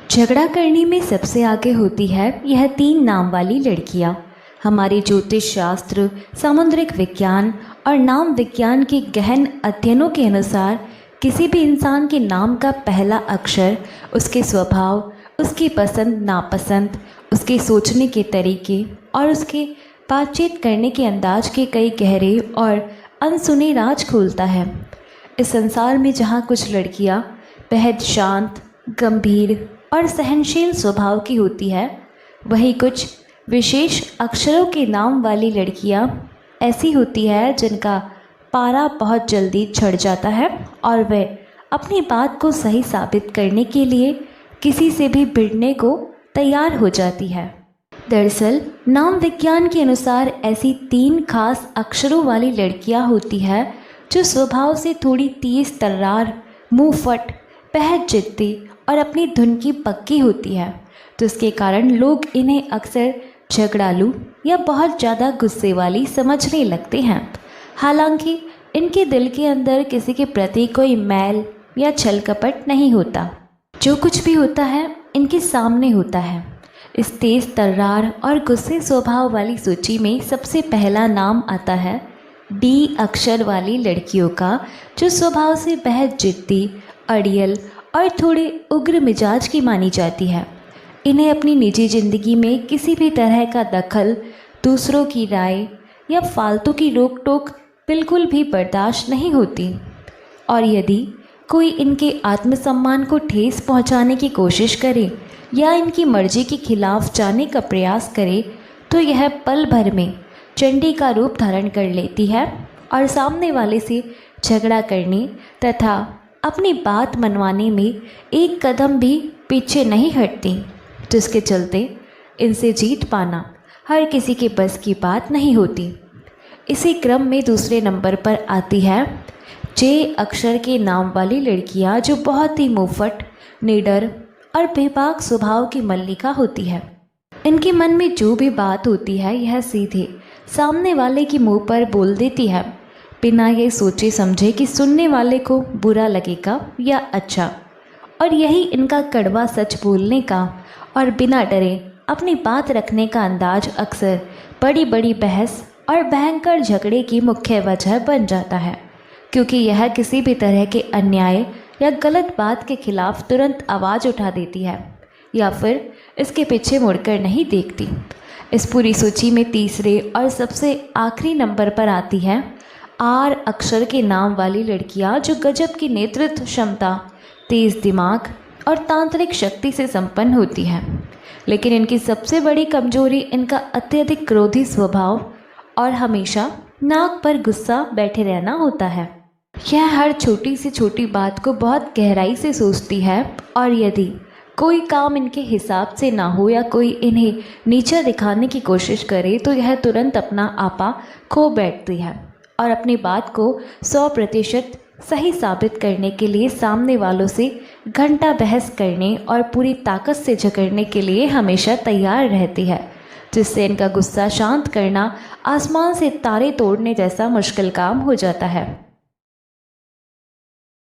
झगड़ा करने में सबसे आगे होती है यह 3 नाम वाली लड़कियाँ। हमारे ज्योतिष शास्त्र, सामुद्रिक विज्ञान और नाम विज्ञान के गहन अध्ययनों के अनुसार किसी भी इंसान के नाम का पहला अक्षर उसके स्वभाव, उसकी पसंद नापसंद, उसके सोचने के तरीके और उसके बातचीत करने के अंदाज के कई गहरे और अनसुने राज खोलता है। इस संसार में जहाँ कुछ लड़कियाँ बेहद शांत, गंभीर और सहनशील स्वभाव की होती है, वहीं कुछ विशेष अक्षरों के नाम वाली लड़कियाँ ऐसी होती है जिनका पारा बहुत जल्दी चढ़ जाता है और वे अपनी बात को सही साबित करने के लिए किसी से भी भिड़ने को तैयार हो जाती है। दरअसल नाम विज्ञान के अनुसार ऐसी 3 खास अक्षरों वाली लड़कियां होती है जो स्वभाव से थोड़ी तेज तर्रार, मुंहफट, बेहद जिद्दी और अपनी धुन की पक्की होती है, तो इसके कारण लोग इन्हें अक्सर झगड़ालू या बहुत ज़्यादा गुस्से वाली समझने लगते हैं। हालांकि इनके दिल के अंदर किसी के प्रति कोई मैल या छल कपट नहीं होता। जो कुछ भी होता है इनके सामने होता है। इस तेज तर्रार और गुस्से स्वभाव वाली सूची में सबसे पहला नाम आता है डी अक्षर वाली लड़कियों का, जो स्वभाव से बेहद जिद्दी, अड़ियल और थोड़े उग्र मिजाज की मानी जाती है। इन्हें अपनी निजी ज़िंदगी में किसी भी तरह का दखल, दूसरों की राय या फालतू की रोक टोक बिल्कुल भी बर्दाश्त नहीं होती, और यदि कोई इनके आत्मसम्मान को ठेस पहुंचाने की कोशिश करे या इनकी मर्जी के खिलाफ जाने का प्रयास करे तो यह पल भर में चंडी का रूप धारण कर लेती है और सामने वाले से झगड़ा करने तथा अपनी बात मनवाने में एक कदम भी पीछे नहीं हटती, जिसके चलते इनसे जीत पाना हर किसी के बस की बात नहीं होती। इसी क्रम में दूसरे नंबर पर आती है जे अक्षर के नाम वाली लड़कियां, जो बहुत ही मुंहफट, निडर और बेबाक स्वभाव की मल्लिका होती है। इनके मन में जो भी बात होती है यह सीधे सामने वाले के मुंह पर बोल देती है, बिना ये सोचे समझे कि सुनने वाले को बुरा लगेगा या अच्छा। और यही इनका कड़वा सच बोलने का और बिना डरे अपनी बात रखने का अंदाज अक्सर बड़ी बड़ी बहस और भयंकर झगड़े की मुख्य वजह बन जाता है, क्योंकि यह किसी भी तरह के अन्याय या गलत बात के खिलाफ तुरंत आवाज़ उठा देती है या फिर इसके पीछे मुड़कर नहीं देखती। इस पूरी सूची में तीसरे और सबसे आखिरी नंबर पर आती है आर अक्षर के नाम वाली लड़कियां, जो गजब की नेतृत्व क्षमता, तेज दिमाग और तांत्रिक शक्ति से संपन्न होती है। लेकिन इनकी सबसे बड़ी कमजोरी इनका अत्यधिक क्रोधी स्वभाव और हमेशा नाक पर गुस्सा बैठे रहना होता है। यह हर छोटी से छोटी बात को बहुत गहराई से सोचती है और यदि कोई काम इनके हिसाब से ना हो या कोई इन्हें नीचा दिखाने की कोशिश करे तो यह तुरंत अपना आपा खो बैठती है और अपनी बात को 100% सही साबित करने के लिए सामने वालों से घंटा बहस करने और पूरी ताकत से झगड़ने के लिए हमेशा तैयार रहती है, जिससे इनका गुस्सा शांत करना आसमान से तारे तोड़ने जैसा मुश्किल काम हो जाता है।